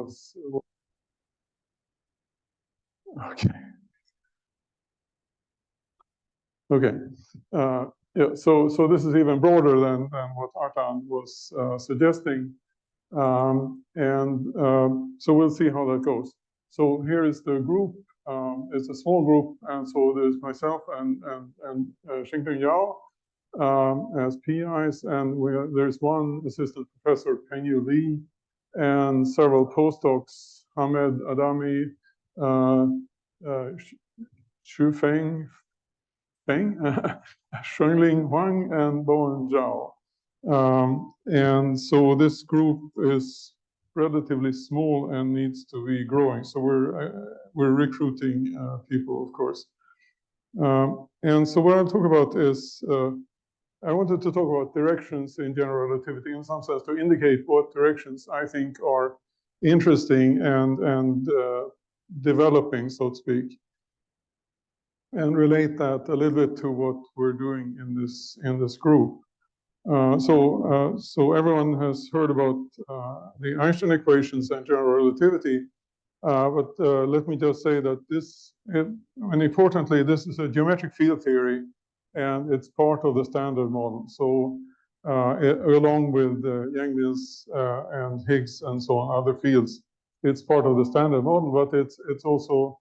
was okay. Okay. Yeah. So this is even broader than what Artan was suggesting, so we'll see how that goes. So here is the group. It's a small group, and so there's myself and Xingping Yao as PIs, and there's one assistant professor, Pengyu Li, and several postdocs, Hamed Adami, Xu Feng, Shengling Huang, and Bowen Zhao. And so this group is relatively small and needs to be growing. So we're recruiting people, of course. And so what I'll talk about is I wanted to talk about directions in general relativity in some sense to indicate what directions I think are interesting and developing, so to speak, and relate that a little bit to what we're doing in this group. So everyone has heard about the Einstein equations and general relativity, but let me just say that and importantly, this is a geometric field theory, and it's part of the standard model. So along with Yang-Mills and Higgs and so on, other fields, it's part of the standard model, but it's also,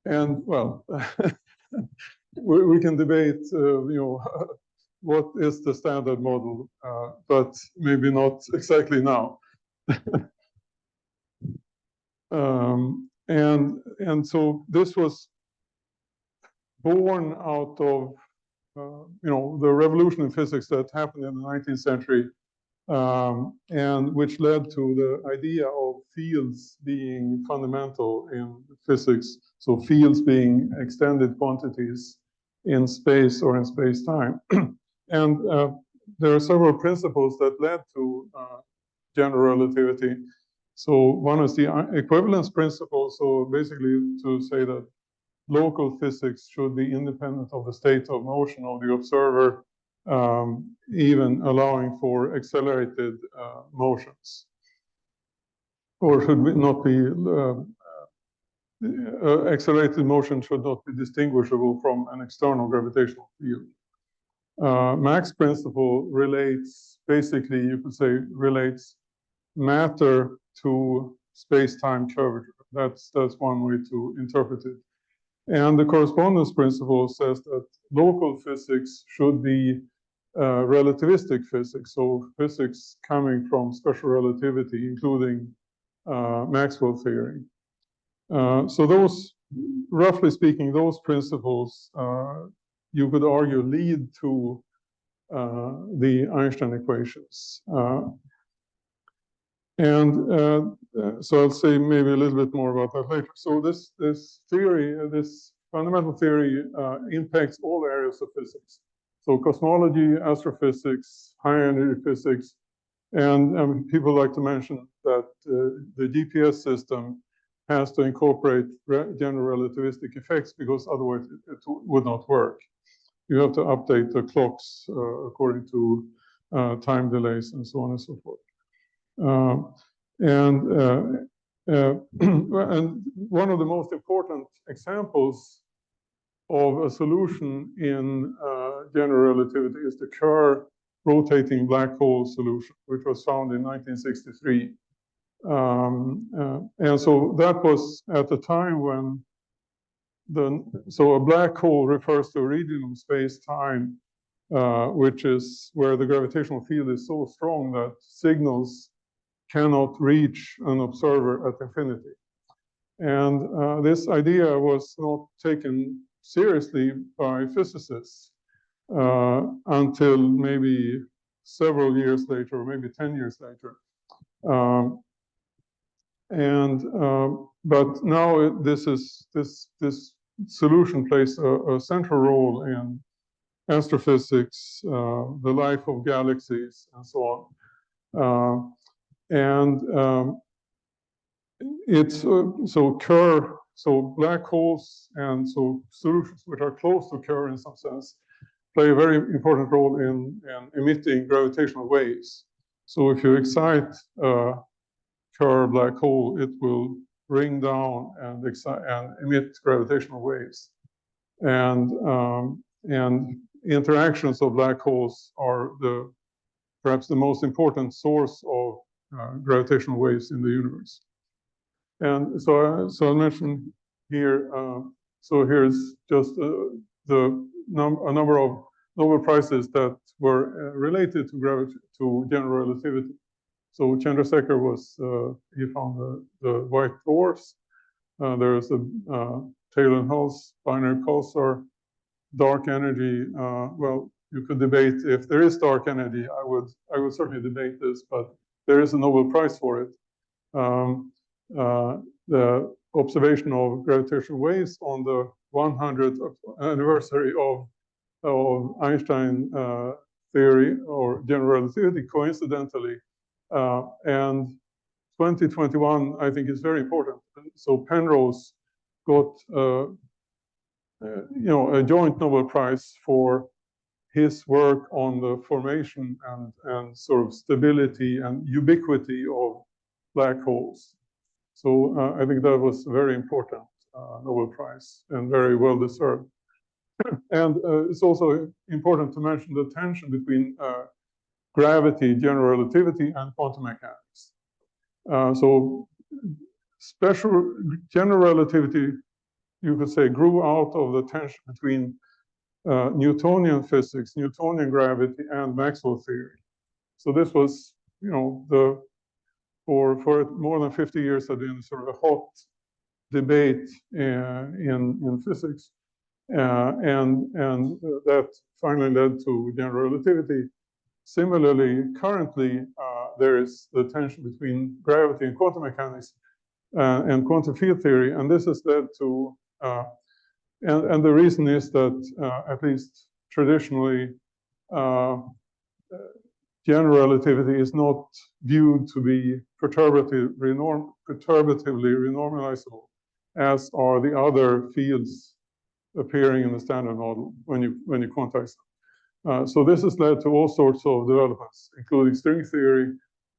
and well, we can debate, what is the standard model, but maybe not exactly now. And so this was born out of the revolution in physics that happened in the 19th century, and which led to the idea of fields being fundamental in physics. So fields being extended quantities in space or in space-time. And there are several principles that led to general relativity. So one is the equivalence principle. So basically to say that local physics should be independent of the state of motion of the observer, even allowing for accelerated motions, or should not be accelerated motion should not be distinguishable from an external gravitational field. Mach's principle relates, basically, you could say, relates matter to space-time curvature. That's one way to interpret it. And the correspondence principle says that local physics should be relativistic physics, so physics coming from special relativity, including Maxwell theory. So those, roughly speaking, those principles, you could argue, lead to the Einstein equations. So I'll say maybe a little bit more about that later. So this theory, this fundamental theory, impacts all areas of physics. So cosmology, astrophysics, high energy physics, and people like to mention that the GPS system has to incorporate general relativistic effects because otherwise it would not work. You have to update the clocks according to time delays and so on and so forth. And one of the most important examples of a solution in general relativity is the Kerr rotating black hole solution, which was found in 1963. And so that was at the time when so a black hole refers to a region of space-time, which is where the gravitational field is so strong that signals cannot reach an observer at infinity. And this idea was not taken seriously by physicists until maybe several years later, or maybe 10 years later. But now this solution plays a central role in astrophysics, the life of galaxies, and so on. It's so Kerr, so black holes and so solutions which are close to Kerr in some sense play a very important role in emitting gravitational waves. So if you excite a pure black hole, it will ring down and emit gravitational waves. And interactions of black holes are perhaps the most important source of gravitational waves in the universe. And so I mentioned here, so here's just a number of Nobel Prizes that were related to general relativity. So Chandrasekhar he found the white dwarfs. There's the Taylor and Hulse binary pulsar, dark energy. Well, you could debate if there is dark energy. I would certainly debate this, but there is a Nobel Prize for it. The observation of gravitational waves on the 100th anniversary of Einstein theory or general relativity, coincidentally, and 2021 I think is very important. So Penrose got a joint Nobel Prize for his work on the formation and sort of stability and ubiquity of black holes. So I think that was a very important Nobel Prize and very well deserved. And it's also important to mention the tension between gravity, general relativity, and quantum mechanics. So general relativity, you could say, grew out of the tension between Newtonian physics, Newtonian gravity, and Maxwell theory. So this was, for more than 50 years had been sort of a hot debate in physics, and that finally led to general relativity. Similarly, currently there is the tension between gravity and quantum mechanics and quantum field theory, and this has led to and the reason is that at least traditionally general relativity is not viewed to be perturbatively renormalizable, as are the other fields appearing in the standard model when you quantize them. So this has led to all sorts of developments, including string theory.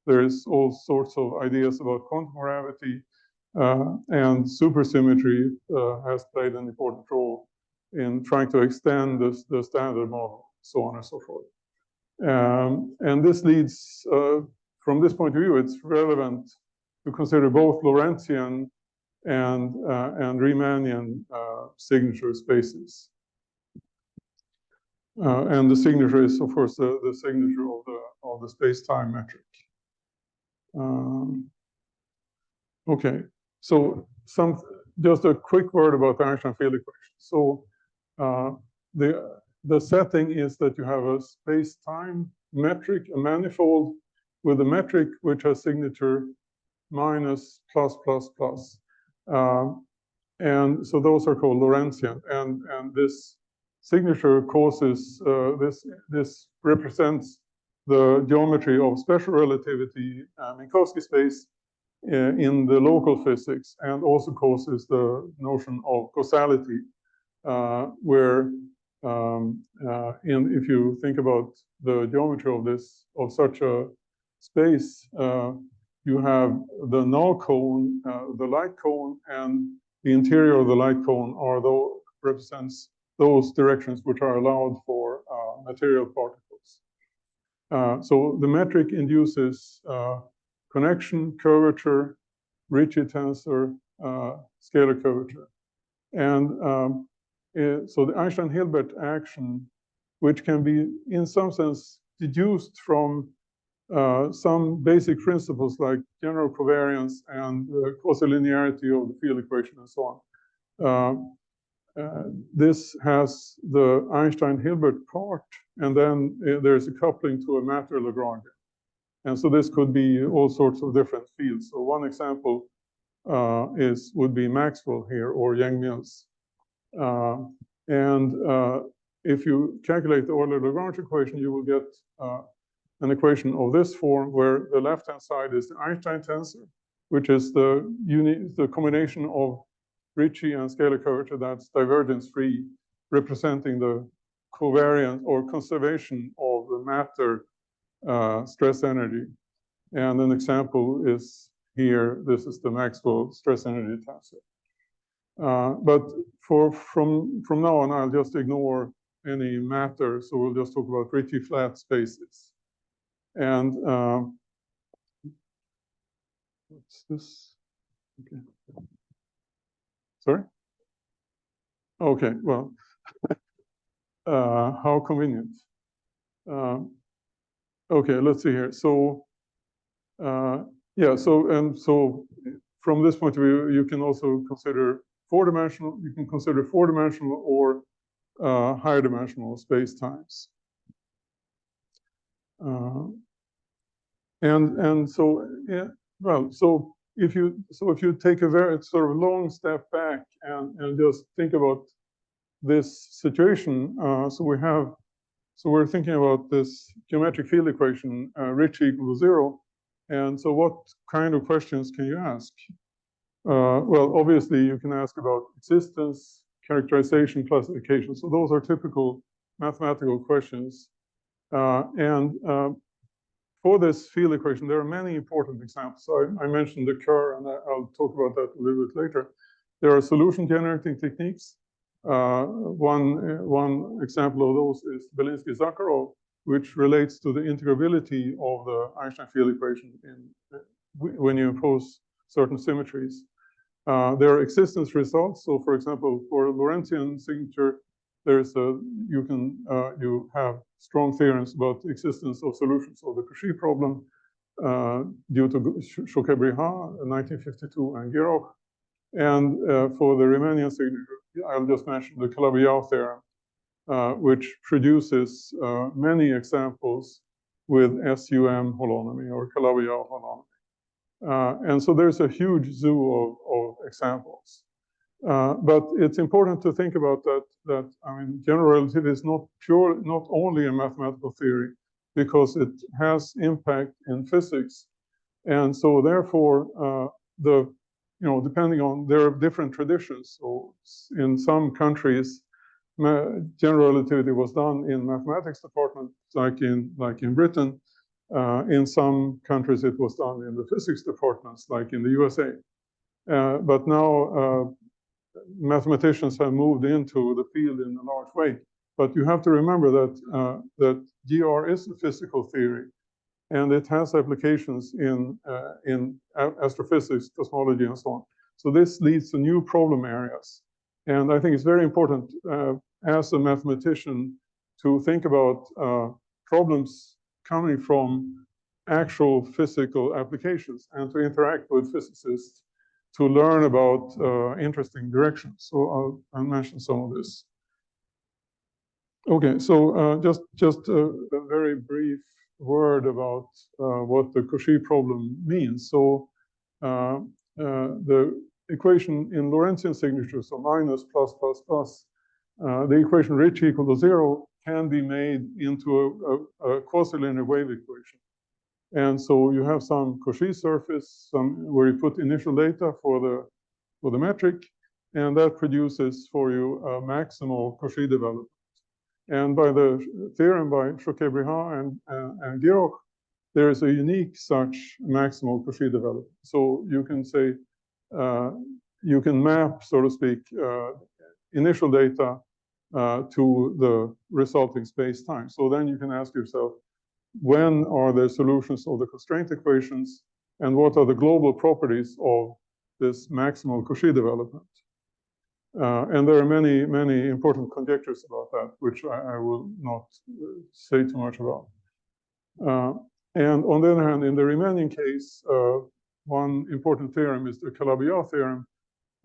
There's all sorts of ideas about quantum gravity, and supersymmetry has played an important role in trying to extend the standard model, so on and so forth. And this leads, from this point of view, it's relevant to consider both Lorentzian and Riemannian signature spaces. And the signature is, of course, the signature of the space-time metric. Okay, so just a quick word about the Einstein field equation. So the setting is that you have a space-time metric, a manifold with a metric which has signature minus, plus, plus, plus. And so those are called Lorentzian. And this signature causes, this represents the geometry of special relativity Minkowski space in the local physics, and also causes the notion of causality, where if you think about the geometry of such a space, you have the null cone, the light cone, and the interior of the light cone represents those directions which are allowed for material particles. So the metric induces connection, curvature, Ricci tensor, scalar curvature. And so the Einstein-Hilbert action, which can be in some sense deduced from some basic principles like general covariance and causal linearity of the field equation and so on. This has the Einstein-Hilbert part, and then there's a coupling to a matter Lagrangian. And so this could be all sorts of different fields. So one example would be Maxwell here, or Yang-Mills. If you calculate the Euler-Lagrange equation, you will get an equation of this form, where the left-hand side is the Einstein tensor, which is the combination of Ricci and scalar curvature that's divergence-free, representing the covariance or conservation of the matter stress energy. And an example is here. This is the Maxwell stress energy tensor. But from now on, I'll just ignore any matter. So we'll just talk about Ricci flat spaces. And what's this? Okay. Sorry? Okay, well, how convenient. Okay, let's see here. So, yeah, so from this point of view, you can also consider four-dimensional, or higher dimensional space-times. And so, yeah, well, so if you take a very sort of long step back and just think about this situation, so we're thinking about this geometric field equation, Ricci equal to 0. And so what kind of questions can you ask? Well, obviously, you can ask about existence, characterization, classification. So those are typical mathematical questions. For this field equation, there are many important examples. So I mentioned the Kerr, and I'll talk about that a little bit later. There are solution generating techniques. One example of those is Belinsky-Zakharov, which relates to the integrability of the Einstein field equation when you impose certain symmetries. There are existence results. So, for example, for Lorentzian signature, you have strong theorems about the existence of solutions of the Cauchy problem due to Choquet-Brihat, 1952, and Giroch. And for the Riemannian signature, I'll just mention the Calabi-Yau theorem, which produces many examples with SUM holonomy or Calabi-Yau holonomy. And so there's a huge zoo of examples. But it's important to think about that I mean, general relativity is not only a mathematical theory, because it has impact in physics. And so therefore, depending on, there are different traditions. So in some countries, general relativity was done in mathematics departments, like in Britain. In some countries, it was done in the physics departments, like in the USA. But now, mathematicians have moved into the field in a large way. But you have to remember that GR is a physical theory, and it has applications in astrophysics, cosmology, and so on. So this leads to new problem areas. And I think it's very important as a mathematician to think about problems coming from actual physical applications and to interact with physicists to learn about interesting directions. So I'll mention some of this. Okay, so just a very brief word about what the Cauchy problem means. So the equation in Lorentzian signature, so minus, plus, plus, plus, the equation Ricci equal to 0 can be made into a quasi-linear wave equation. And so you have some Cauchy surface, where you put initial data for the metric, and that produces for you a maximal Cauchy development. And by the theorem by Choquet-Brihat and Giroch, there is a unique such maximal Cauchy development. So you can say, you can map, so to speak, initial data to the resulting space-time. So then you can ask yourself, when are the solutions of the constraint equations, and what are the global properties of this maximal Cauchy development? And there are many, many important conjectures about that, which I will not say too much about. And on the other hand, in the Riemannian case, one important theorem is the Calabi-Yau theorem.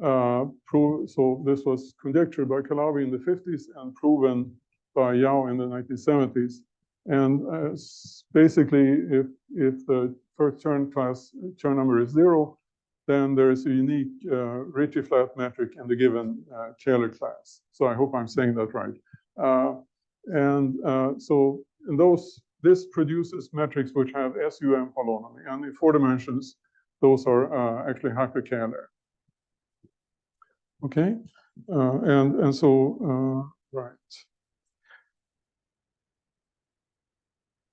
So this was conjectured by Calabi in the 50s and proven by Yau in the 1970s. And basically, if the first Chern number is 0, then there is a unique Ricci flat metric in the given Kähler class. So I hope I'm saying that right. So in this produces metrics which have SUM holonomy, and in 4 dimensions, those are actually hyper-Kähler. Okay, right.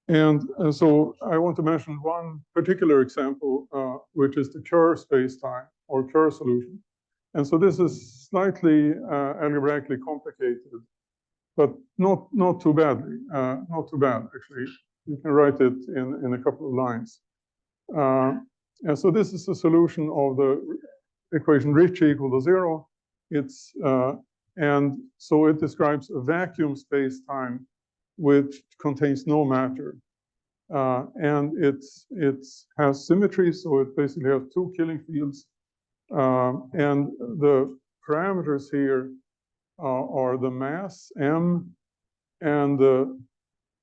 And so I want to mention one particular example, which is the Kerr spacetime or Kerr solution. And so this is slightly algebraically complicated, but not too badly, not too bad actually. You can write it in a couple of lines. And so this is the solution of the equation Ricci equal to 0. It's and so it describes a vacuum space-time which contains no matter. And it has symmetry, so it basically has two Killing fields. And the parameters here are the mass, m, and the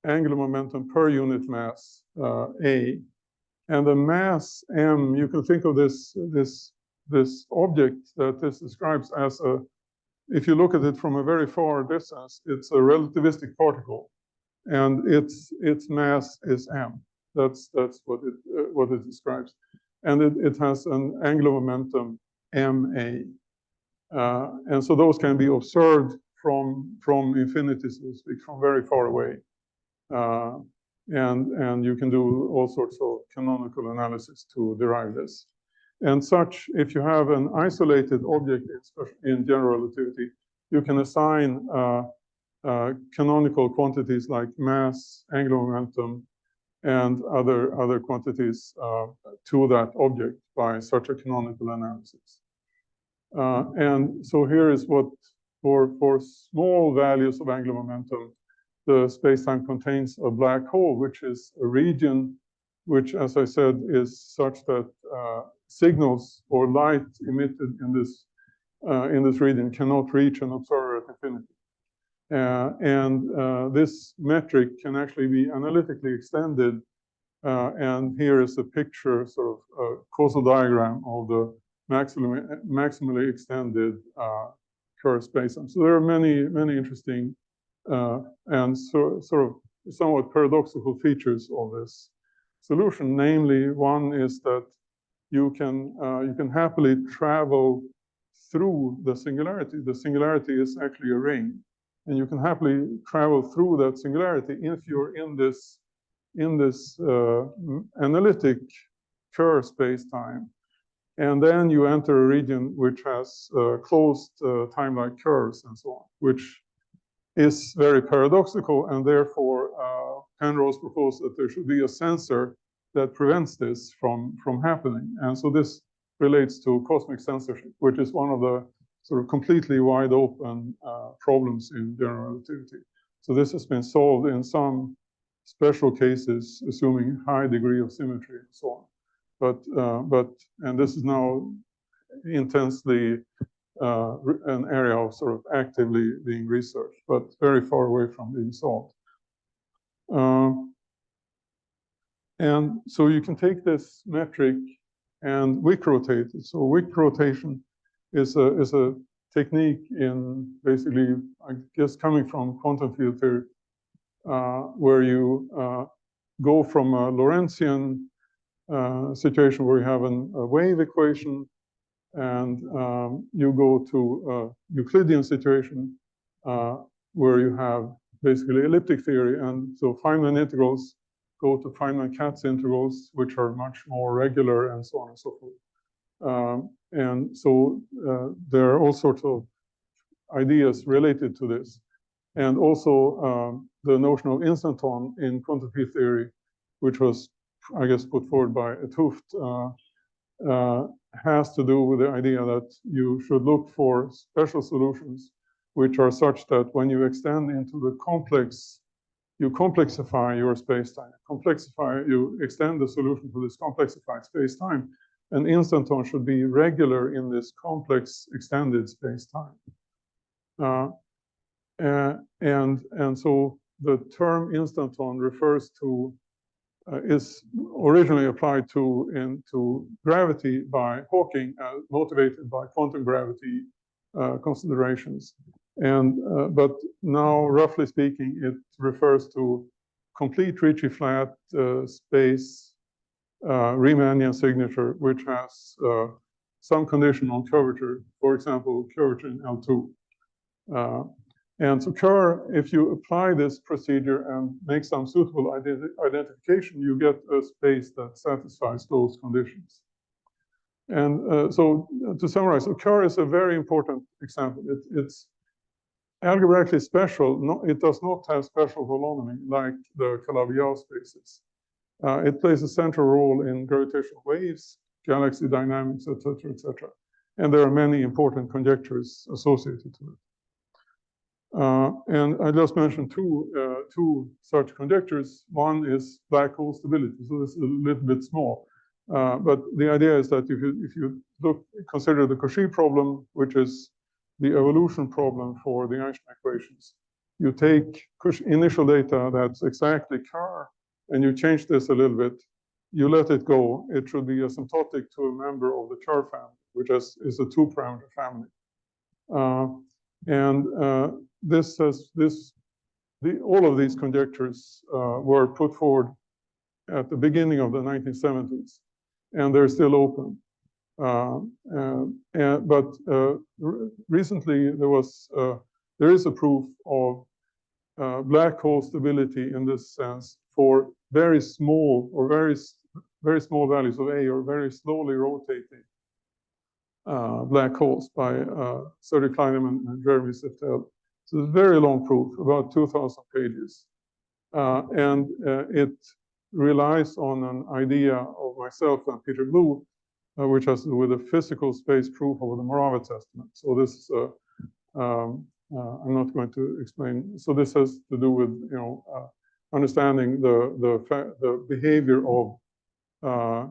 angular momentum per unit mass, a. And the mass, m, you can think of this object that this describes as a, if you look at it from a very far distance, it's a relativistic particle. And its mass is m. That's what it describes, and it has an angular momentum ma, and so those can be observed from infinity, so to speak, from very far away, and you can do all sorts of canonical analysis to derive this. And such, if you have an isolated object in general relativity, you can assign canonical quantities like mass, angular momentum, and other quantities to that object by such a canonical analysis. And so here is what, for small values of angular momentum, the spacetime contains a black hole, which is a region which, as I said, is such that signals or light emitted in this region cannot reach an observer at infinity. This metric can actually be analytically extended. And here is a picture, sort of a causal diagram of the maximally extended Kerr spacetime. So there are many interesting and sort of somewhat paradoxical features of this solution. Namely, one is that you can happily travel through the singularity. The singularity is actually a ring. And you can happily travel through that singularity if you're in this analytic Kerr space-time. And then you enter a region which has closed time-like curves and so on, which is very paradoxical. And therefore, Penrose proposed that there should be a sensor that prevents this from happening. And so this relates to cosmic censorship, which is one of the sort of completely wide open problems in general relativity. So this has been solved in some special cases, assuming high degree of symmetry and so on. And this is now intensely an area of sort of actively being researched, but very far away from being solved. And so you can take this metric and wick rotate it. So wick rotation is a technique in basically, I guess, coming from quantum field theory, where you go from a Lorentzian situation where you have a wave equation, and you go to a Euclidean situation where you have basically elliptic theory. And so Feynman integrals go to Feynman-Katz integrals, which are much more regular, and so on and so forth. And so there are all sorts of ideas related to this. And also the notion of instanton in quantum field theory, which was, I guess, put forward by 't Hooft, has to do with the idea that you should look for special solutions which are such that when you extend into the complex, you complexify your space-time. You extend the solution to this complexified space-time. An instanton should be regular in this complex extended space-time. And so the term instanton refers to, is originally applied to gravity by Hawking, motivated by quantum gravity considerations. But now, roughly speaking, it refers to complete Ricci flat space Riemannian signature, which has some condition on curvature, for example, curvature in L2. And so Kerr, if you apply this procedure and make some suitable identification, you get a space that satisfies those conditions. And so to summarize, so Kerr is a very important example. It's algebraically special. No, it does not have special holonomy like the Calabi-Yau spaces. It plays a central role in gravitational waves, galaxy dynamics, etc., etc. And there are many important conjectures associated to it. And I just mentioned two such conjectures. One is black hole stability. So this is a little bit small. But the idea is that if you consider the Cauchy problem, which is the evolution problem for the Einstein equations, you take initial data that's exactly Kerr, and you change this a little bit. You let it go. It should be asymptotic to a member of the Kerr family, which is a two-parameter family. All of these conjectures were put forward at the beginning of the 1970s, and they're still open. But recently there is a proof of black hole stability in this sense for very small or very small values of A, or very slowly rotating black holes by Sergei Kleineman and Jeremy Siftel. So it's a very long proof, about 2,000 pages. And it relies on an idea of myself and Peter Blue, which has to do with a physical space proof of the Moravec estimate. So this is I'm not going to explain. So this has to do with understanding the behavior of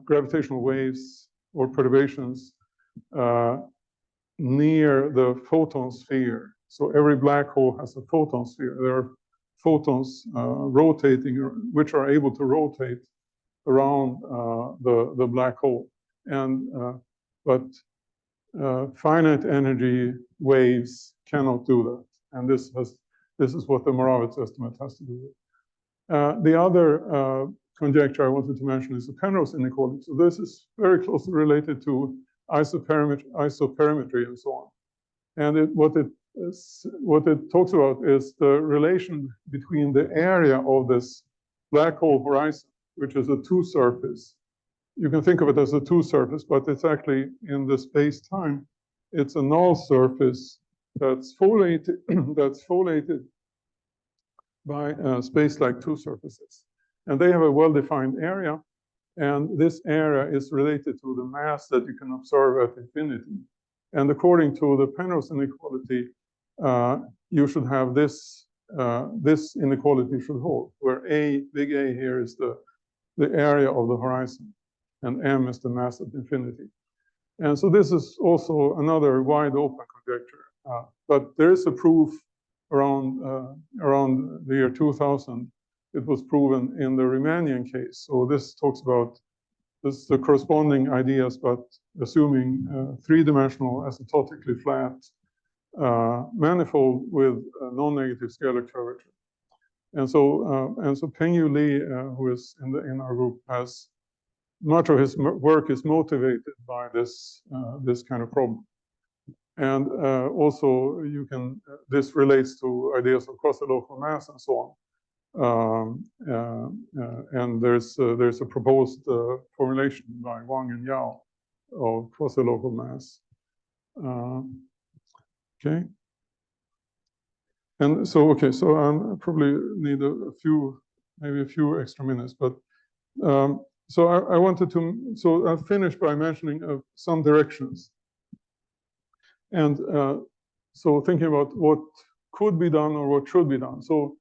gravitational waves or perturbations near the photon sphere. So every black hole has a photon sphere. There are photons rotating, which are able to rotate around the black hole. And but finite energy waves cannot do that. And this is what the Moravec estimate has to do with. The other conjecture I wanted to mention is the Penrose inequality. So this is very closely related to isoperimetry and so on. And what it talks about is the relation between the area of this black hole horizon, which is a two-surface. You can think of it as a two-surface, but it's actually in the space-time. It's a null surface that's foliated, by space-like two surfaces. And they have a well-defined area. And this area is related to the mass that you can observe at infinity. And according to the Penrose inequality, you should have this inequality should hold, where big A here is the area of the horizon, and M is the mass at infinity. And so this is also another wide open conjecture. But there is a proof around the year 2000. It was proven in the Riemannian case. So this talks about the corresponding ideas, but assuming three-dimensional asymptotically flat manifold with non-negative scalar curvature. And so Pengyu Li, who is in our group, has much of his work is motivated by this kind of problem. And also this relates to ideas of quasi-local mass and so on. And there's a proposed formulation by Wang and Yao of quasi-local mass. Okay. And so, okay, so I probably need maybe a few extra minutes, but so I wanted to, so I'll finish by mentioning some directions. And so thinking about what could be done or what should be done. So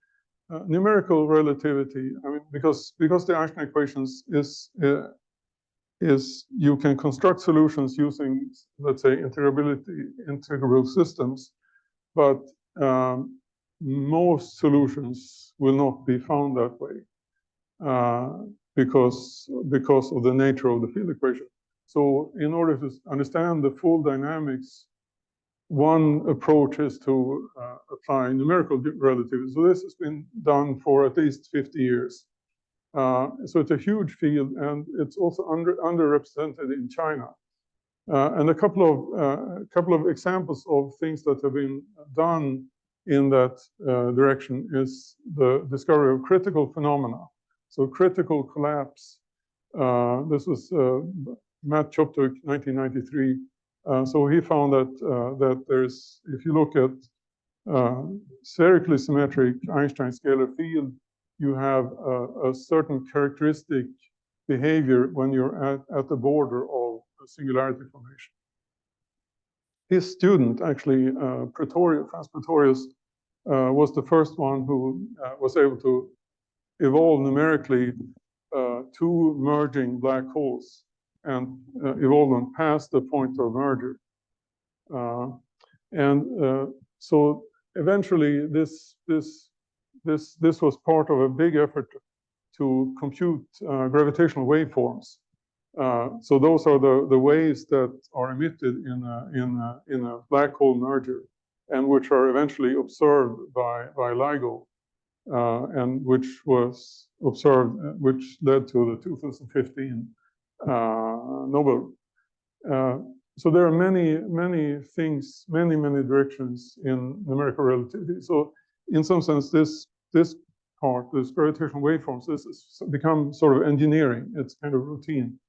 numerical relativity, I mean, because the Einstein equations is you can construct solutions using, let's say, integrable systems, but most solutions will not be found that way because of the nature of the field equation. So in order to understand the full dynamics, one approach is to apply numerical relativity. So this has been done for at least 50 years. So it's a huge field, and it's also underrepresented in China. And a couple of examples of things that have been done in that direction is the discovery of critical phenomena. So critical collapse. This was Matt Choptuk, 1993. So he found that there's, if you look at spherically symmetric Einstein scalar field, you have a certain characteristic behavior when you're at the border of a singularity formation. His student, actually, Franz Pretorius, was the first one who was able to evolve numerically two merging black holes and evolve them past the point of merger. So eventually, this was part of a big effort to compute gravitational waveforms. So those are the waves that are emitted in a black hole merger, and which are eventually observed by LIGO, and which was observed, which led to the 2015 Nobel. So there are many things, many directions in numerical relativity. So in some sense, this part, this gravitational waveforms, this has become sort of engineering. It's kind of routine.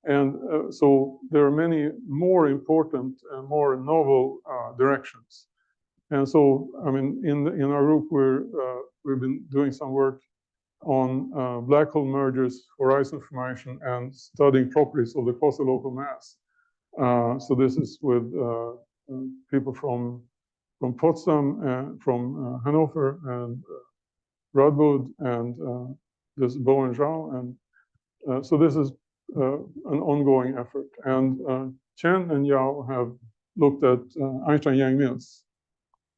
And so there are many more important and more novel directions. And so, I mean, in our group, we've been doing some work on black hole mergers, horizon formation, and studying properties of the quasi-local mass. So this is with people from Potsdam, from Hanover, and Radboud, and this Bo and Zhao. And so this is an ongoing effort. And Chen and Yao have looked at Einstein-Yang Mills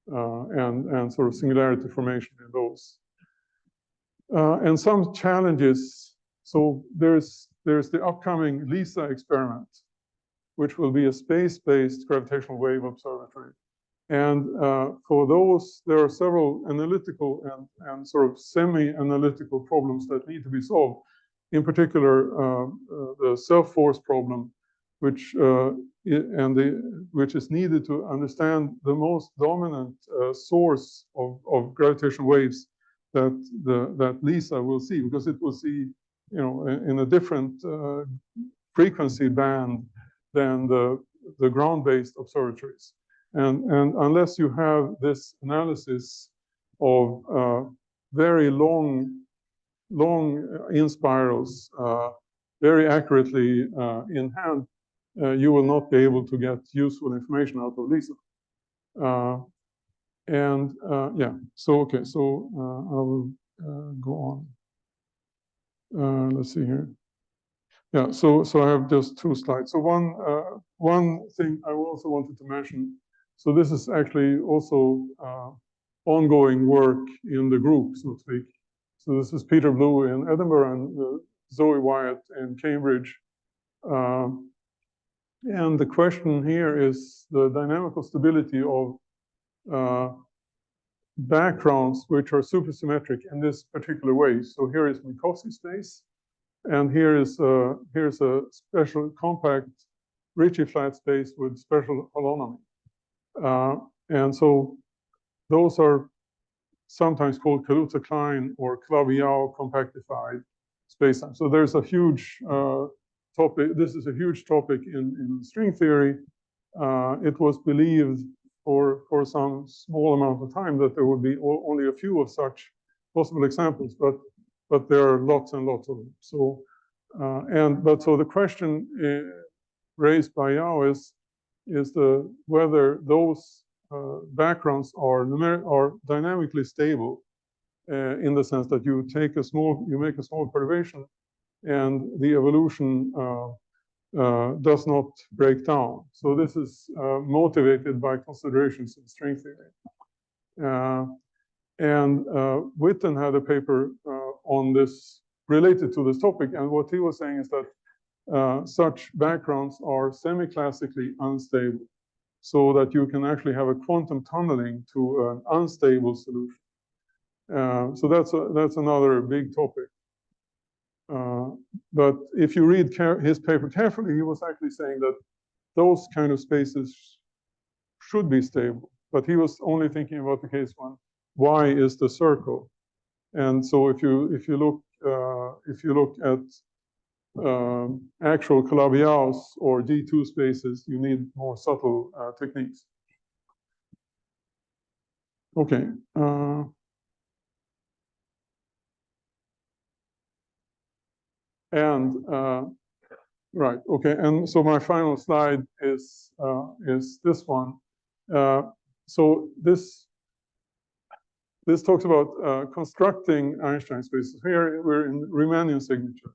and sort of singularity formation in those. And some challenges. So there's the upcoming LISA experiment, which will be a space-based gravitational wave observatory. And for those, there are several analytical and sort of semi-analytical problems that need to be solved. In particular, the self-force problem, which is needed to understand the most dominant source of gravitational waves that LISA will see, because it will see, you know, in a different frequency band than the ground-based observatories. And unless you have this analysis of very long in-spirals very accurately in hand, you will not be able to get useful information out of LISA. Yeah, so okay, so I will go on. Let's see here. Yeah, so I have just two slides. So one thing I also wanted to mention. So this is actually also ongoing work in the group, so to speak. So this is Peter Blue in Edinburgh and Zoe Wyatt in Cambridge. And the question here is the dynamical stability of backgrounds which are supersymmetric in this particular way. So here is Minkowski space, and here's a special compact Ricci flat space with special holonomy. And so those are sometimes called Kaluza-Klein or Claviau compactified spacetime. So there's a huge topic. This is a huge topic in string theory. It was believed for some small amount of time that there would be only a few of such possible examples, but there are lots and lots of them. So so the question raised by Yao is whether those backgrounds are dynamically stable in the sense that you make a small perturbation and the evolution does not break down. So this is motivated by considerations in string theory. And Witten had a paper on this related to this topic, and what he was saying is that such backgrounds are semi-classically unstable, so that you can actually have a quantum tunneling to an unstable solution. So that's another big topic. But if you read his paper carefully, he was actually saying that those kind of spaces should be stable. but he was only thinking about the case when y is the circle. And so if you look at actual Calabi-Yau or D2 spaces, you need more subtle techniques. Okay. Right. Okay. And so my final slide is this one. So this talks about constructing Einstein spaces. Here we're in Riemannian signature,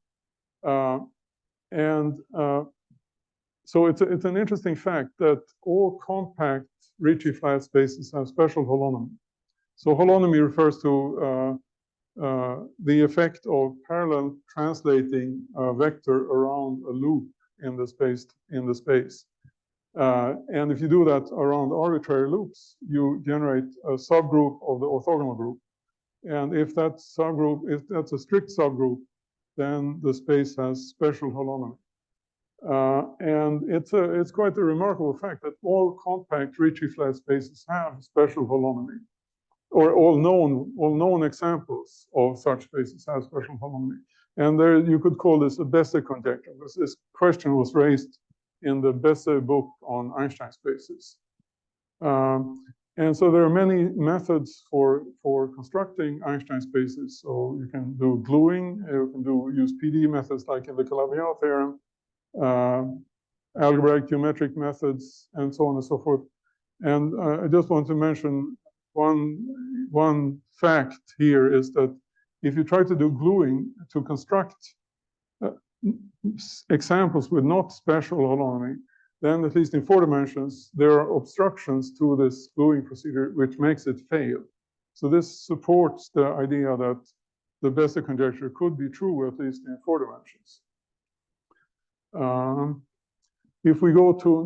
so it's an interesting fact that all compact Ricci flat spaces have special holonomy. So holonomy refers to the effect of parallel translating a vector around a loop in the space. And if you do that around arbitrary loops, you generate a subgroup of the orthogonal group. And if that's a strict subgroup, then the space has special holonomy. And it's quite a remarkable fact that all compact Ricci flat spaces have special holonomy, or all known examples of such spaces have special holonomy. And there you could call this a Besse conjecture, because this question was raised in the Besse book on Einstein spaces. And so there are many methods for constructing Einstein spaces. So you can do gluing, you can use PD methods like in the Calabi-Yau theorem, algebraic geometric methods, and so on and so forth. And I just want to mention one fact here is that if you try to do gluing to construct examples with not special holonomy, then at least in 4 dimensions, there are obstructions to this gluing procedure, which makes it fail. So this supports the idea that the Besse conjecture could be true, at least in 4 dimensions. If we go to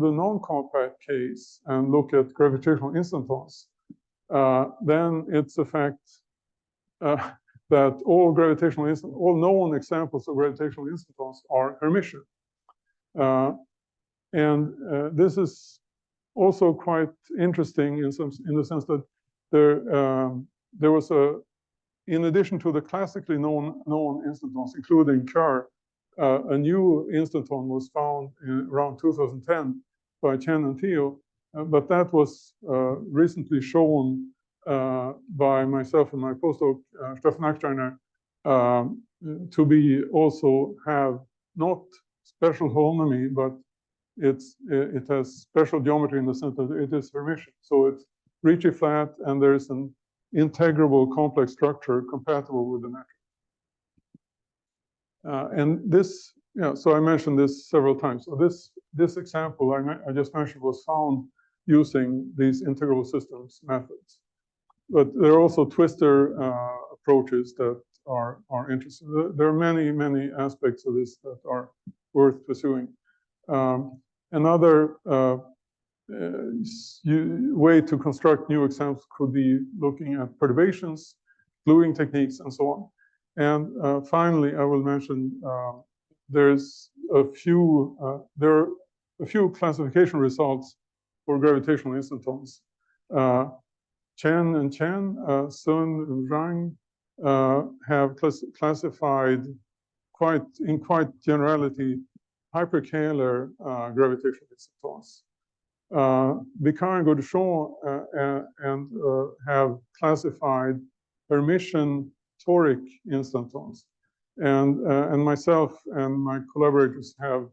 the non-compact case and look at gravitational instantons, then it's a fact that all known examples of gravitational instantons are Hermitian. This is also quite interesting in the sense that there was in addition to the classically known instantons, including Kerr, a new instanton was found around 2010 by Chen and Theo, but that was recently shown by myself and my postdoc, Stefan Acksteiner, to be also have not special holonomy, but it has special geometry in the sense that it is Hermitian. So it's Ricci flat, and there's an integrable complex structure compatible with the metric. And this, so I mentioned this several times. So this example I just mentioned was found using these integrable systems methods. But there are also twister approaches that are interesting. There are many aspects of this that are worth pursuing. Another way to construct new examples could be looking at perturbations, gluing techniques, and so on. And finally, I will mention there are a few classification results for gravitational instantons. Chen and Sun and Zhang have classified in quite generality hyperkähler gravitational instantons. Bicard and Godechon have classified Hermitian toric instantons, and myself and my collaborators have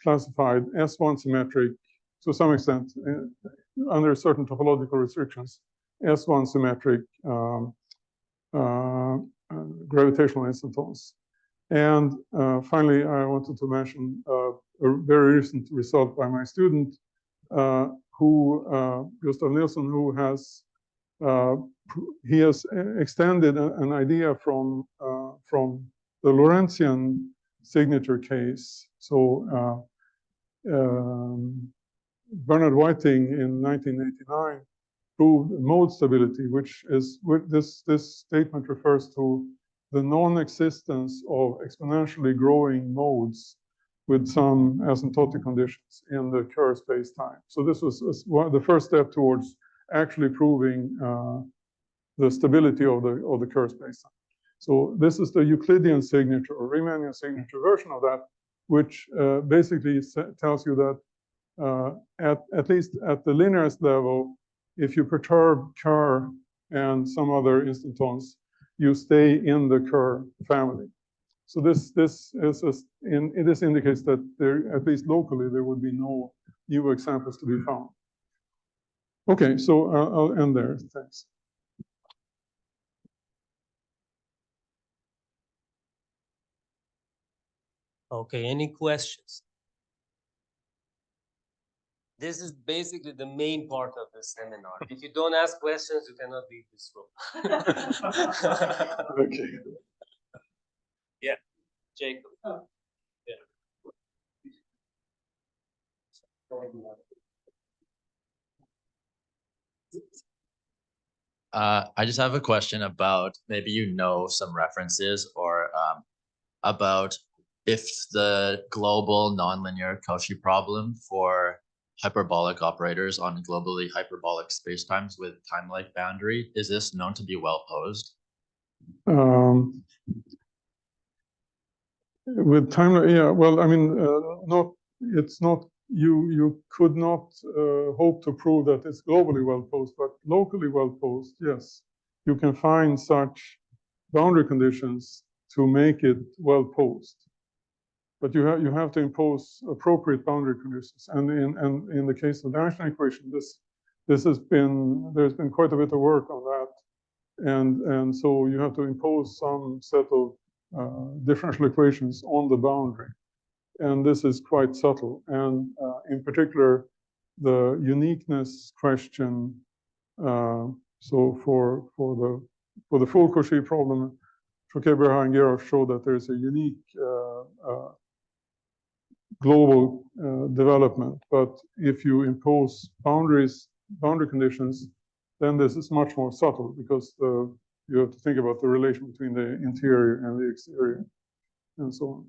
classified S1 symmetric to some extent under certain topological restrictions, S1 symmetric gravitational instantons. And finally, I wanted to mention a very recent result by my student, Gustav Nilsson, who has extended an idea from the Lorentzian signature case. So Bernard Whiting in 1989 proved mode stability, which is this statement refers to the non-existence of exponentially growing modes with some asymptotic conditions in the Kerr space-time. So this was the first step towards actually proving the stability of the Kerr space-time. So this is the Euclidean signature or Riemannian signature version of that, which basically tells you that at least at the linearist level, if you perturb Kerr and some other instantons, you stay in the Kerr family. So this indicates that there, at least locally, there would be no new examples to be found. Okay, so I'll end there. Thanks. Okay, any questions? This is basically the main part of the seminar. If you don't ask questions, you cannot leave this room. Okay. Yeah, Jacob. Yeah. I just have a question about maybe you know some references or about if the global nonlinear Cauchy problem for hyperbolic operators on globally hyperbolic spacetimes with time-like boundary, is this known to be well posed? With time, yeah. Well, I mean, it's not. You could not hope to prove that it's globally well posed, but locally well posed, yes. You can find such boundary conditions to make it well posed. But you have to impose appropriate boundary conditions. And in the case of the Einstein equation, there's been quite a bit of work on that. And so you have to impose some set of differential equations on the boundary. And this is quite subtle. And in particular, the uniqueness question. So for the full Cauchy problem, Choquet, Berha, and Gerov show that there's a unique global development. But if you impose boundary conditions, then this is much more subtle because you have to think about the relation between the interior and the exterior and so on.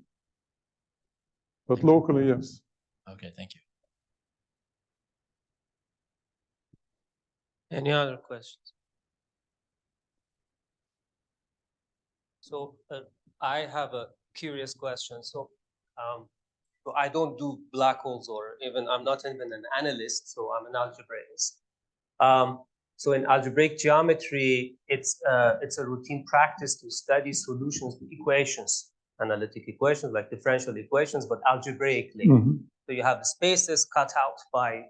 But locally, yes. Okay, thank you. Any other questions? So I have a curious question. So I don't do black holes, or even I'm not even an analyst, so I'm an algebraist. So in algebraic geometry, it's a routine practice to study solutions to equations, analytic equations like differential equations, but algebraically. Mm-hmm. So you have the spaces cut out by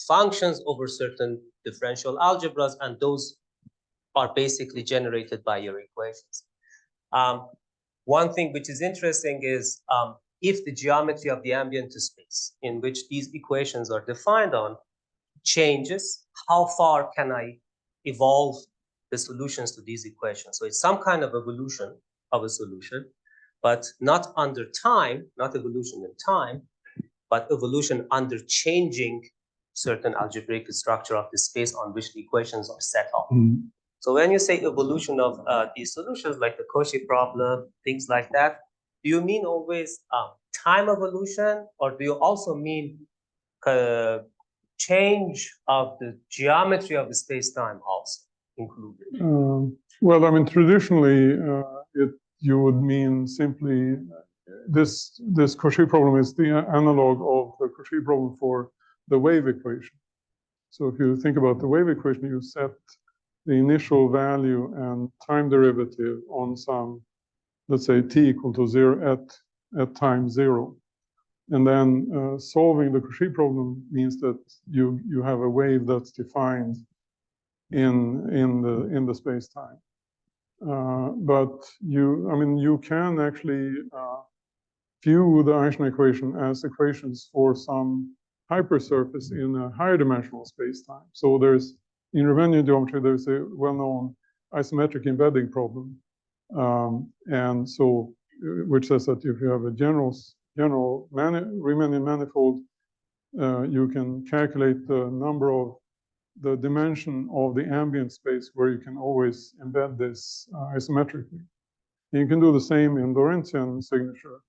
functions over certain differential algebras, and those are basically generated by your equations. One thing which is interesting is if the geometry of the ambient space in which these equations are defined on changes, how far can I evolve the solutions to these equations? So it's some kind of evolution of a solution, but not under time, not evolution in time, but evolution under changing certain algebraic structure of the space on which the equations are set up. Mm-hmm. So when you say evolution of these solutions, like the Cauchy problem, things like that, do you mean always time evolution, or do you also mean change of the geometry of the space-time also included? Well, I mean, traditionally, you would mean simply this Cauchy problem is the analog of the Cauchy problem for the wave equation. So if you think about the wave equation, you set the initial value and time derivative on some, let's say, t equal to 0 at time 0. And then solving the Cauchy problem means that you have a wave that's defined in the space-time. But you can actually view the Einstein equation as equations for some hypersurface in a higher dimensional space-time. So there's, in Riemannian geometry, there's a well-known isometric embedding problem. And so, which says that if you have a general Riemannian manifold, you can calculate the dimension of the ambient space where you can always embed this isometrically. And you can do the same in Lorentzian signature.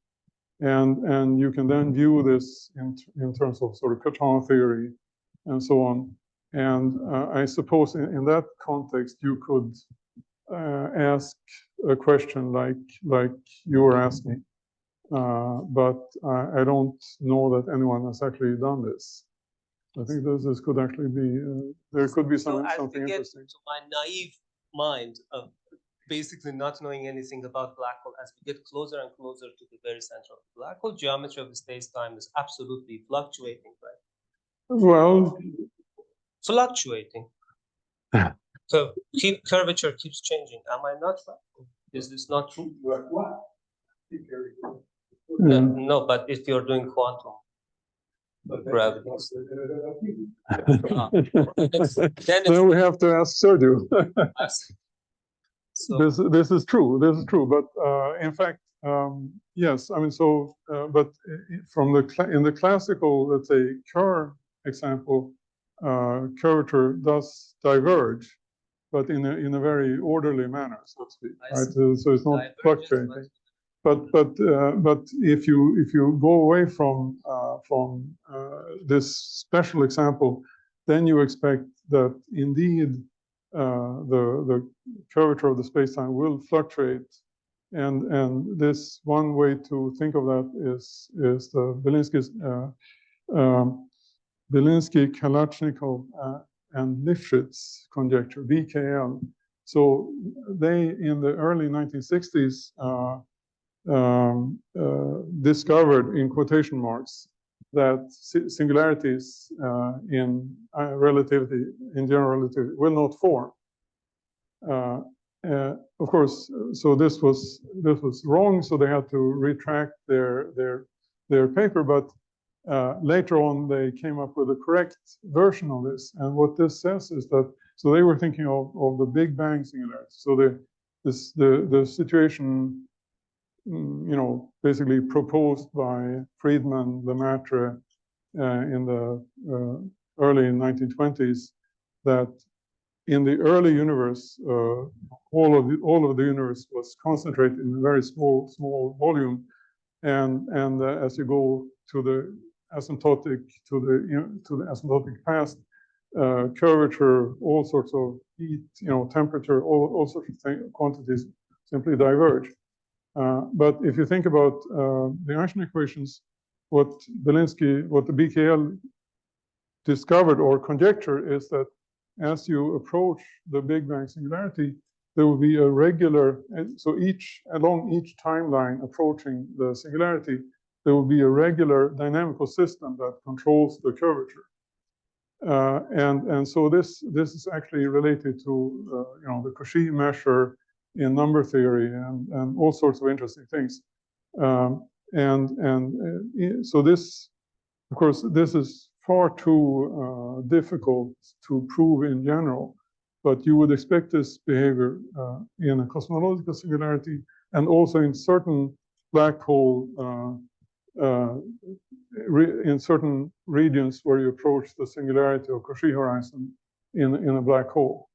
and you can then view this in terms of sort of Cartan theory and so on. And I suppose in that context, you could ask a question like you were asking. But I don't know that anyone has actually done this. I think this could actually be, there could be something interesting. To my naive mind of basically not knowing anything about black hole, as we get closer and closer to the very center of the black hole, geometry of the space-time is absolutely fluctuating, right? Well, fluctuating. So curvature keeps changing. Am I not right? Is this not true? what? No, but if you're doing quantum gravity, then we have to ask Sergio. So, this is true. This is true. But in fact, yes. I mean, so but from in the classical, let's say, Kerr example, curvature does diverge, but in a very orderly manner, so to speak. Right. So it's not fluctuating. But if you go away from this special example, then you expect that indeed the curvature of the spacetime will fluctuate, and this one way to think of that is the Belinsky-Kalashnikov and Lifshitz conjecture, BKL. So they in the early 1960s. Discovered, in quotation marks, that singularities in relativity, in general relativity, will not form. Of course, so this was wrong. So they had to retract their paper. But later on, they came up with a correct version of this. And what this says is that so they were thinking of the Big Bang singularity. So the situation, basically proposed by Friedman, Lemaitre, in the early 1920s, that in the early universe, all of the universe was concentrated in a very small volume, and as you go to the asymptotic to the asymptotic past, curvature, all sorts of heat, temperature, all sorts of quantities simply diverge. But if you think about the Einstein equations, what the BKL discovered or conjecture is that as you approach the Big Bang singularity, there will be a regular, so along each timeline approaching the singularity, there will be a regular dynamical system that controls the curvature. And so this is actually related to the Cauchy measure in number theory and all sorts of interesting things. So this, of course, this is far too difficult to prove in general, but you would expect this behavior in a cosmological singularity and also in certain black hole, in certain regions where you approach the singularity or Cauchy horizon in a black hole.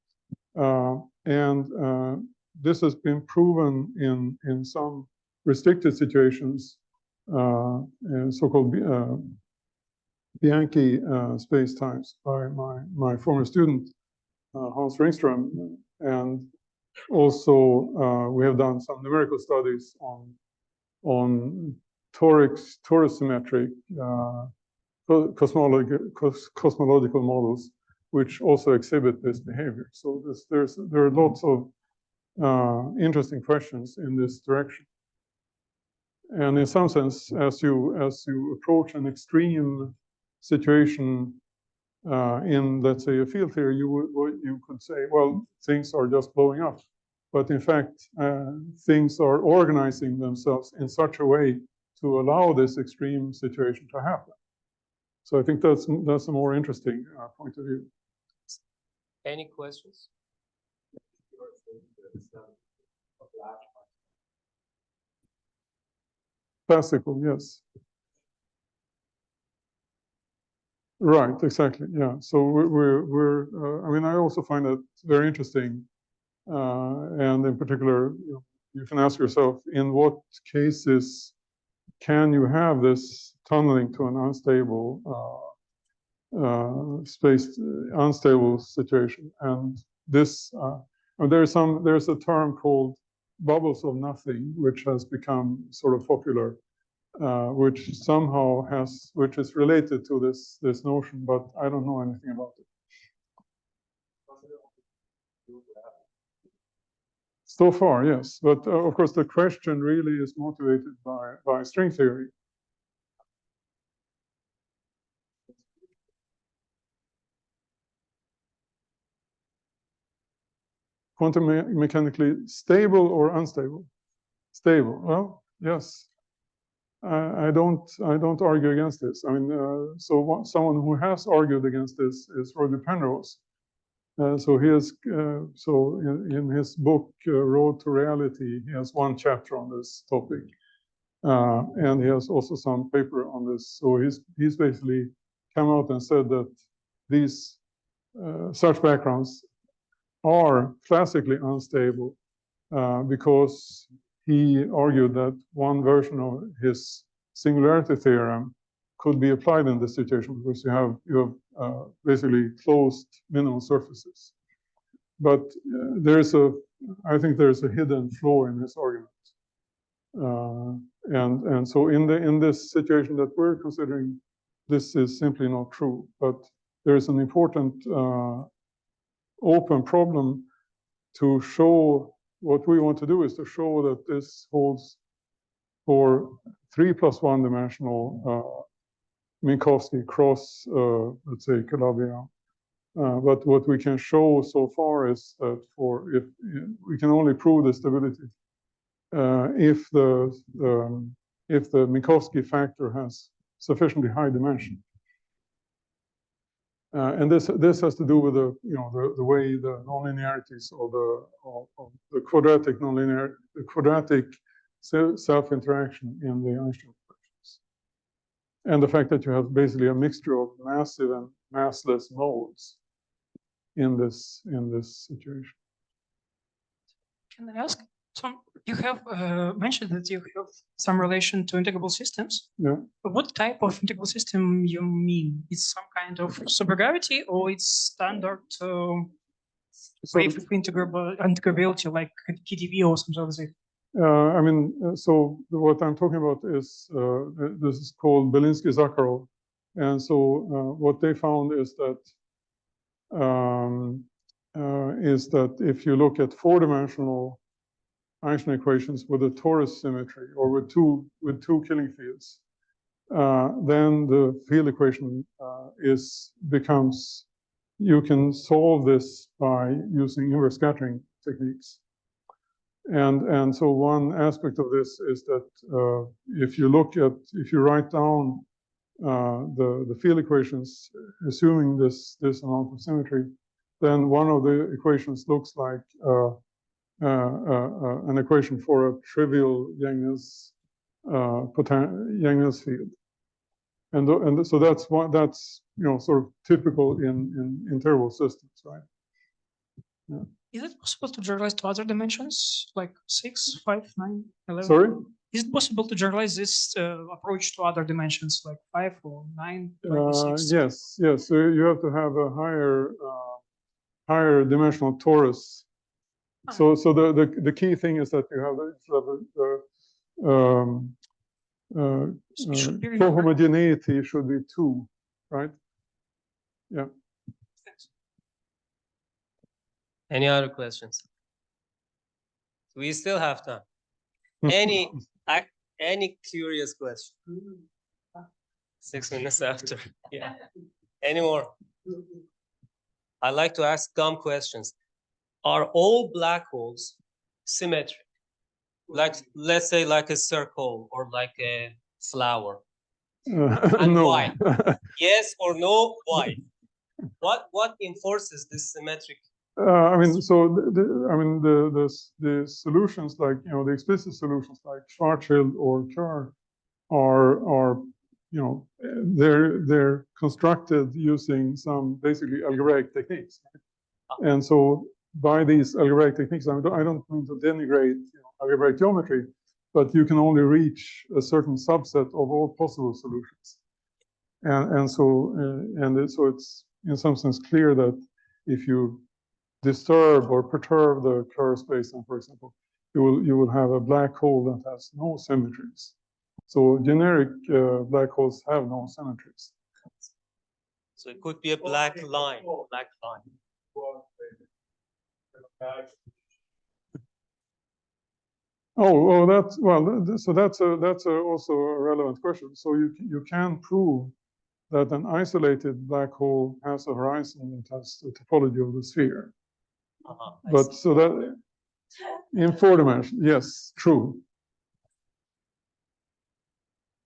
This has been proven in some restricted situations, in so-called Bianchi spacetimes by my former student, Hans Ringström. And also we have done some numerical studies on torus-symmetric cosmological models, which also exhibit this behavior. So there are lots of interesting questions in this direction. And in some sense, as you approach an extreme situation in, let's say, a field theory, you could say, well, things are just blowing up. But in fact, things are organizing themselves in such a way to allow this extreme situation to happen. So I think that's a more interesting point of view. Any questions? Classical, yes. Right, exactly. Yeah. So I mean, I also find that very interesting, and in particular, you can ask yourself in what cases can you have this tunneling to an unstable unstable situation? And this, there's a term called bubbles of nothing, which has become sort of popular, which is related to this notion, but I don't know anything about it. So far, yes, but of course the question really is motivated by string theory. Quantum mechanically stable or unstable? Stable. Well, yes. I don't argue against this. I mean, someone who has argued against this is Roger Penrose. So he has in his book Road to Reality, he has one chapter on this topic, and he has also some paper on this. So he's basically come out and said that these such backgrounds are classically unstable because he argued that one version of his singularity theorem could be applied in this situation because you have basically closed minimal surfaces. But I think there's a hidden flaw in this argument. And so in this situation that we're considering, this is simply not true. But there is an important open problem to show. What we want to do is to show that this holds for 3+1 dimensional Minkowski cross, let's say, Calabi-Yau. But what we can show so far is that if we can only prove the stability if the Minkowski factor has sufficiently high dimension. And this has to do with the way the nonlinearities of the quadratic nonlinear, the quadratic self-interaction in the Einstein equations, and the fact that you have basically a mixture of massive and massless modes in this situation. Can I ask? You have mentioned that you have some relation to integrable systems. Yeah. What type of integrable system you mean? It's some kind of supergravity, or it's standard wave integrability like KdV or something like that? I mean, so what I'm talking about is this is called Belinsky-Zakharov, and so what they found is that if you look at four-dimensional Einstein equations with a torus symmetry or with two killing fields, then the field equation becomes, you can solve this by using inverse scattering techniques. And so one aspect of this is that if you write down the field equations, assuming this amount of symmetry, then one of the equations looks like an equation for a trivial Yang-Mills field, and so that's sort of typical in integrable systems, right? Yeah. Is it possible to generalize to other dimensions like 6, 5, 9, 11? Sorry? Is it possible to generalize this approach to other dimensions like 5 or 9, 26? Yes. So you have to have a higher dimensional torus. So the key thing is that you have cohomogeneity should be 2, right? Yeah. Thanks. Any other questions? We still have time. Any curious question? 6 minutes after. Yeah. Any more? I like to ask dumb questions. Are all black holes symmetric? Like, let's say, like a circle or like a flower. And no. why? Yes or no? Why? What enforces this symmetric? I mean, so the solutions, like the explicit solutions like Schwarzschild or Kerr are they're constructed using some basically algebraic techniques, and so by these algebraic techniques, I don't mean to denigrate algebraic geometry, but you can only reach a certain subset of all possible solutions. So it's in some sense clear that if you disturb or perturb the Kerr spacetime, for example, you will have a black hole that has no symmetries. So generic black holes have no symmetries. So it could be a black line. Black line. That's also a relevant question. So you can prove that an isolated black hole has a horizon that has the topology of the sphere. But so that in 4 dimensions, yes, true.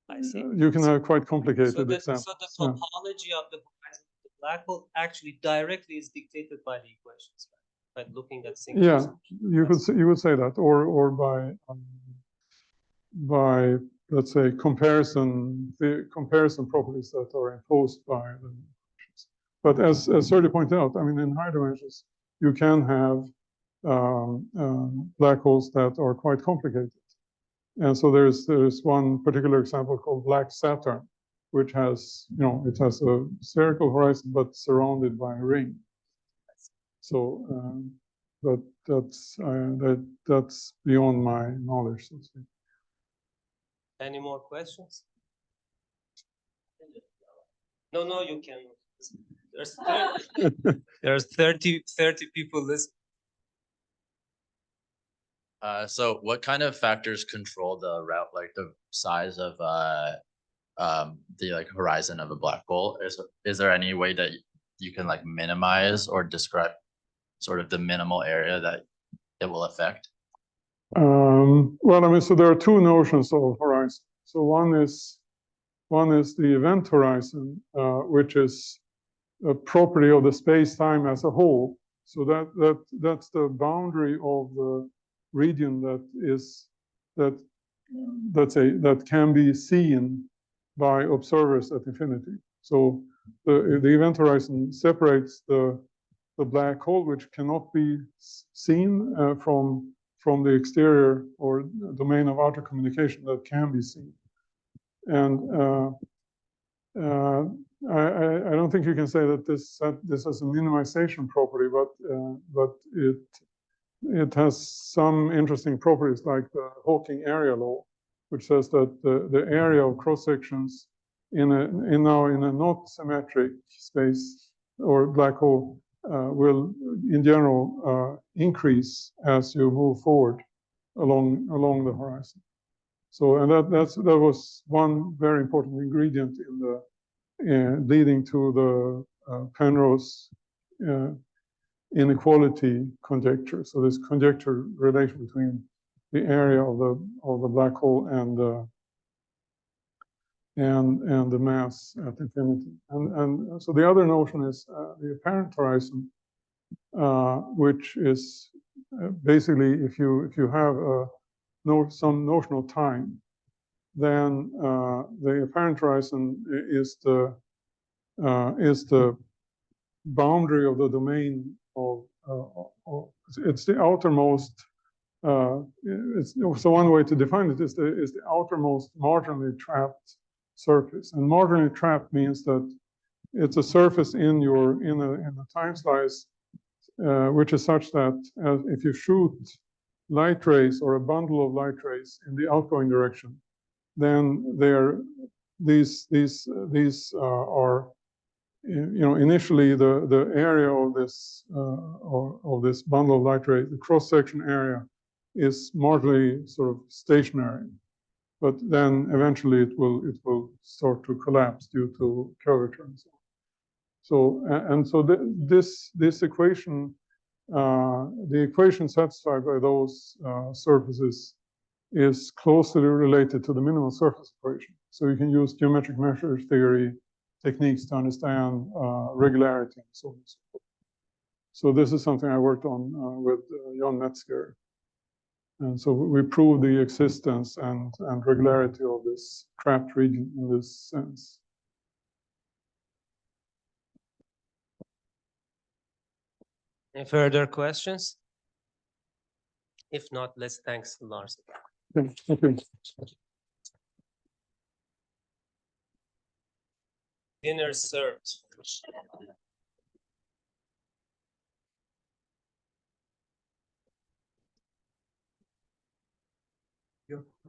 I see. You can have quite complicated examples. So the topology of the horizon of the black hole actually directly is dictated by the equations, right? By looking at single. Yeah, you would say that, or by let's say comparison properties that are imposed by the dimensions. But as Sergey pointed out, I mean, in high dimensions, you can have black holes that are quite complicated. And so there's one particular example called Black Saturn, which has, it has a spherical horizon, but surrounded by a ring. So, but that's beyond my knowledge, so to speak. Any more questions? No, you can. There's 30 people listening. So what kind of factors control the route, like the size of the like horizon of a black hole? Is there any way that you can like minimize or describe sort of the minimal area that it will affect? Well, I mean, so there are 2 notions of horizon. So one is the event horizon, which is a property of the space-time as a whole. So that's the boundary of the region that can be seen by observers at infinity. So the event horizon separates the black hole, which cannot be seen from the exterior or domain of outer communication that can be seen. And I don't think you can say that this has a minimization property, but it has some interesting properties, like the Hawking area law, which says that the area of cross sections in a not symmetric space or black hole will, in general, increase as you move forward along the horizon. So, and that was one very important ingredient in the leading to the Penrose inequality conjecture. So this conjecture relation between the area of the black hole and the mass at infinity. And so the other notion is the apparent horizon, which is basically if you have some notional time, then the apparent horizon is the boundary of the domain of it's the outermost. So one way to define it is the outermost marginally trapped surface, and marginally trapped means that it's a surface in a time slice which is such that if you shoot light rays or a bundle of light rays in the outgoing direction, then these are initially the area of this bundle of light rays, the cross section area, is marginally sort of stationary, but then eventually it will start to collapse due to curvature and so on. So this equation, the equation satisfied by those surfaces is closely related to the minimal surface equation. So you can use geometric measure theory techniques to understand regularity and so on and so forth. So this is something I worked on with Jan Metzger. And so we proved the existence and regularity of this trapped region in this sense. Any further questions? If not, let's thank Lars. Okay. Dinner served.